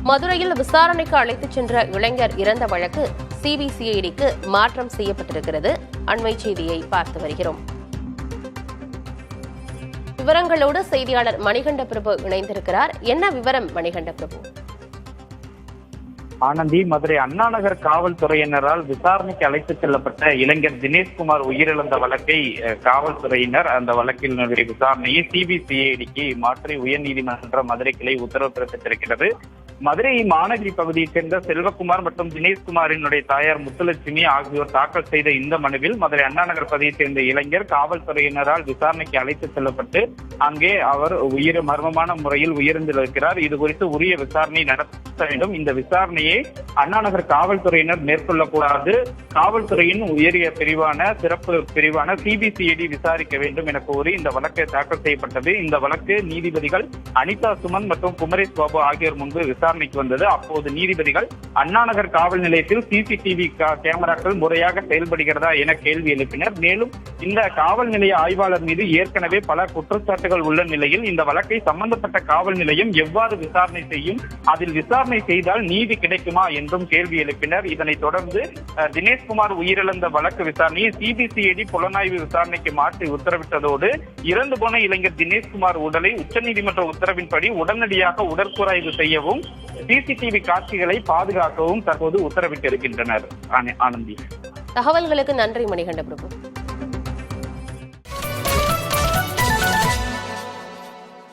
மதுரையில் விசாரணைக்கு அழைத்துச் சென்ற இளைஞர் இறந்த வழக்கு சிபிசிஐடிக்கு மாற்றம் செய்யப்பட்டிருக்கிறது. அண்மை செய்தியை பார்த்து வருகிறோம். விவரங்களோடு செய்தியாளர் மணிகண்ட பிரபு இணைந்திருக்கிறார். என்ன விவரம் மணிகண்ட பிரபு? ஆனந்தி, மதுரை அண்ணாநகர் காவல்துறையினரால் விசாரணைக்கு அழைத்துச் செல்லப்பட்ட இளைஞர் தினேஷ்குமார் உயிரிழந்த வழக்கை காவல்துறையினர் அந்த வழக்கினுடைய விசாரணையை சிபிசிஐடிக்கு மாற்றி உயர்நீதிமன்ற மதுரை கிளை உத்தரவு பிறப்பித்திருக்கிறது. மதுரை மாநகரி பகுதியைச் சேர்ந்த செல்வகுமார் மற்றும் தினேஷ்குமாரினுடைய தாயார் முத்துலட்சுமி ஆகியோர் தாக்கல் செய்த இந்த மனுவில் மதுரை அண்ணாநகர் பகுதியைச் சேர்ந்த இளைஞர் காவல்துறையினரால் விசாரணைக்கு அழைத்துச் செல்லப்பட்டு அங்கே அவர் மர்மமான முறையில் உயிரிழந்திருக்கிறார். இது குறித்து உரிய விசாரணை நடத்த வேண்டும். இந்த விசாரணையை அண்ணாநகர் காவல்துறையினர் மேற்கொள்ளக்கூடாது. காவல்துறையின் உயரிய பிரிவான சிறப்பு பிரிவான சிபிசிஐடி விசாரிக்க வேண்டும் என கோரி இந்த வழக்கு தாக்கல் செய்யப்பட்டது. இந்த வழக்கு நீதிபதிகள் அனிதா சுமன் மற்றும் குமரேஷ் பாபு ஆகியோர் முன்பு விசாரணைக்கு வந்தது. அப்போது நீதிபதிகள் அண்ணாநகர் காவல் நிலையத்தில் சிசிடிவி கேமராக்கள் முறையாக செயல்படுகிறதா என கேள்வி எழுப்பினர். மேலும் இந்த காவல் நிலைய ஆய்வாளர் மீது ஏற்கனவே பல குற்றச்சாட்டுகள் உள்ள நிலையில் இந்த வழக்கை சம்பந்தப்பட்ட காவல் நிலையம் எவ்வாறு விசாரணை செய்யும், அதில் விசாரணை செய்தால் நீதி கிடைக்குமா என்றும் கேள்வி எழுப்பினர். இதனைத் தொடர்ந்து தினேஷ்குமார் உயிரிழந்த வழக்கு விசாரணையை சிபிசிஐடி புலனாய்வு விசாரணைக்கு மாற்றி உத்தரவிட்டதோடு இறந்து போன இளைஞர் தினேஷ்குமார் உடலை உச்சநீதிமன்ற உத்தரவின்படி உடனடியாக உடற்கூறாய்வு செய்யவும் சிசிடிவி காட்சிகளை பாதுகாக்கவும் தற்போது உத்தரவிட்டிருக்கின்றனர். ஆனந்தி, தகவல்களுக்கு நன்றி மணிகண்ட பிரபு.